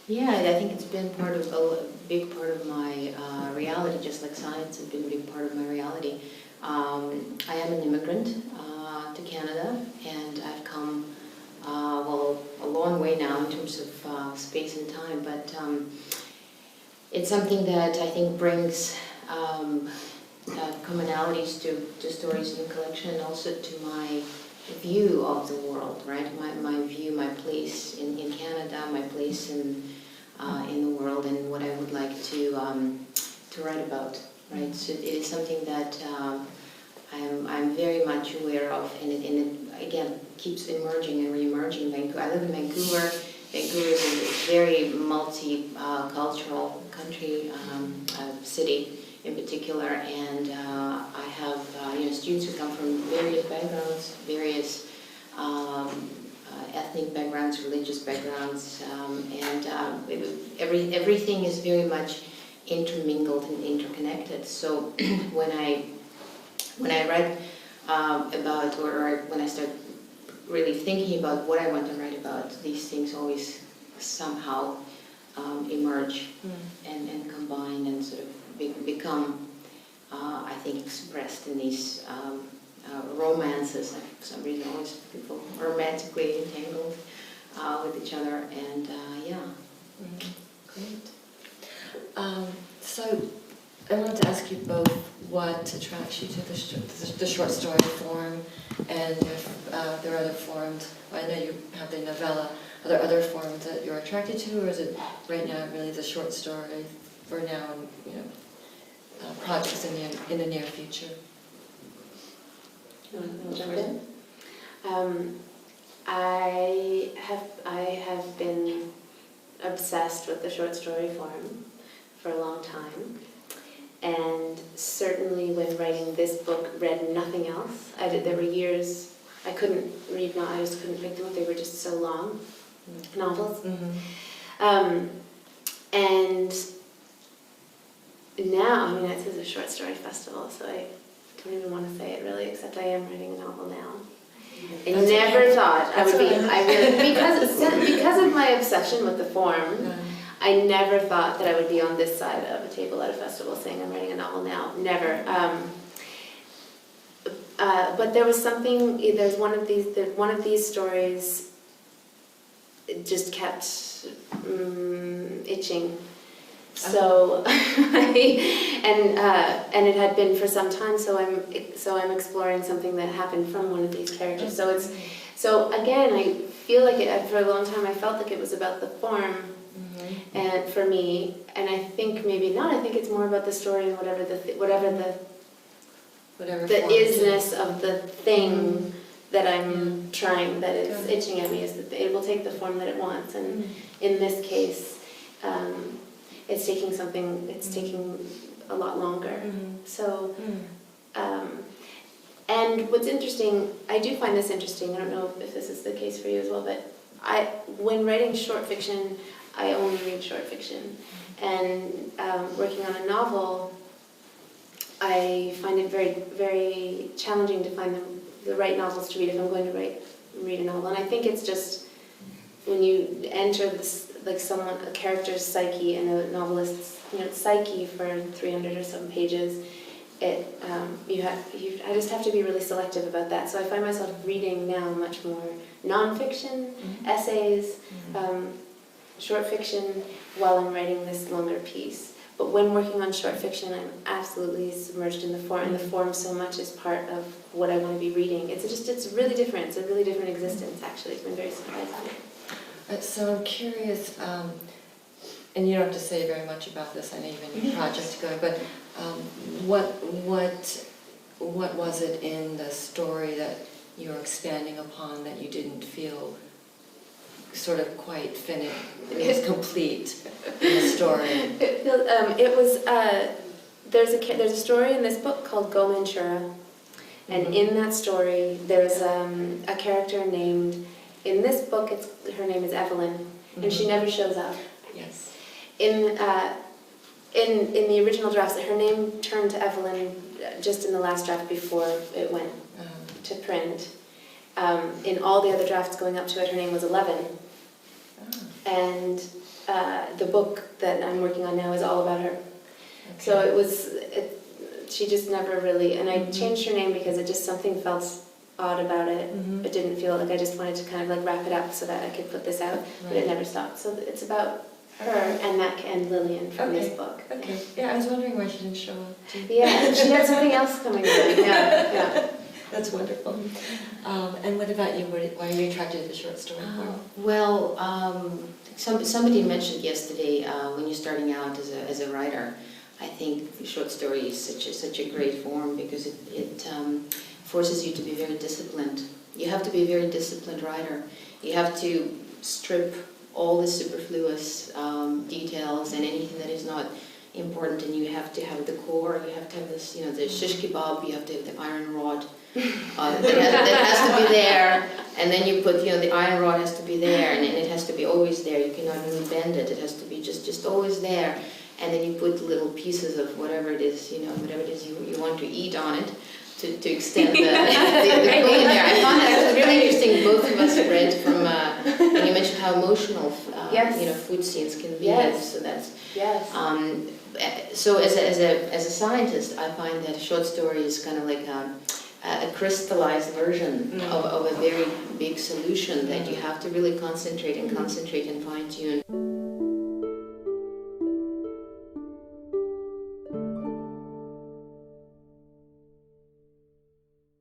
Yeah, I think it's been part of big part of my reality, just like science has been a big part of my reality. I am an immigrant to Canada, and I've come, well, a long way now in terms of space and time, but it's something that I think brings commonalities to stories in the collection, and also to my view of the world, right? My view, my place in Canada, my place in the world, and what I would like to write about, right? So it is something that I'm very much aware of, and it again keeps emerging and re-emerging. I live in Vancouver. Vancouver is a very multi-cultural country, city in particular, and I have students who come from various backgrounds, various ethnic backgrounds, religious backgrounds, and everything is very much intermingled and interconnected. So when I write about, or when I start really thinking about what I want to write about, these things always somehow emerge and combine and sort of become, I think, expressed in these romances. For some reason, always people romantically entangled with each other, and yeah. Great. So I wanted to ask you both what attracts you to the short story form, and if there are other forms. Well, I know you have the novella. Are there other forms that you're attracted to, or is it right now really the short story for now, and projects in the near future? You want to jump in? I have been obsessed with the short story form for a long time, and certainly when writing this book, read nothing else. There were years I couldn't read. No, I just couldn't pick them up. They were just so long, novels. Mm-hmm. And now, this is a short story festival, so I don't even want to say it really, except I am writing a novel now. I never thought I would be, because of my obsession with the form, I never thought that I would be on this side of a table at a festival saying I'm writing a novel now. Never. But there was something, there's one of these stories just kept itching. So, and it had been for some time. So I'm exploring something that happened from one of these characters. So again, I feel like for a long time I felt like it was about the form, and for me, and I think maybe not. I think it's more about the story and whatever the isness of the thing that I'm trying, that is itching at me, is that it will take the form that it wants, and in this case. It's taking a lot longer. So, and what's interesting, I do find this interesting, I don't know if this is the case for you as well, but when writing short fiction, I only read short fiction. And working on a novel, I find it very, very challenging to find the right novels to read if I'm going to read a novel. And I think it's just when you enter this, like a character's psyche and a novelist's psyche for 300 or some pages, I just have to be really selective about that. So I find myself reading now much more nonfiction, essays, short fiction, while I'm writing this longer piece. But when working on short fiction, I'm absolutely submerged in the form, and the form so much is part of what I want to be reading. It's really different. It's a really different existence, actually. It's been very surprising. So I'm curious, and you don't have to say very much about this, I know you've been project going, but what was it in the story that you were expanding upon that you didn't feel sort of quite finished, it was complete in the story? It was, there's a story in this book called Go Manchura, and in that story there's a character named, in this book her name is Evelyn, and she never shows up. Yes. In the original drafts, her name turned to Evelyn just in the last draft before it went to print. In all the other drafts going up to it, her name was 11. And the book that I'm working on now is all about her. So she just never really, and I changed her name because it just something felt odd about it. It didn't feel like I just wanted to kind of like wrap it up so that I could put this out, but it never stopped. So it's about her and Mac and Lillian from this book. Okay. Yeah, I was wondering why she didn't show up. Yeah, she had something else coming on. Yeah. That's wonderful. And what about you? Why are you attracted to the short story form? Well, somebody mentioned yesterday when you're starting out as a writer, I think short story is such a great form because it forces you to be very disciplined. You have to be a very disciplined writer. You have to strip all the superfluous details and anything that is not important, and you have to have the core. You have to have this, the shish kebab. You have to have the iron rod. That has to be there, and then you put, the iron rod has to be there, and it has to be always there. You cannot really bend it. It has to be just always there, and then you put little pieces of whatever it is, whatever it is you want to eat on it to extend the queen there. I found that actually really interesting. Both of us read from, and you mentioned how emotional, food scenes can be. Yes. So that's Yes. So as a scientist, I find that a short story is kind of like a crystallized version of a very big solution that you have to really concentrate and fine-tune.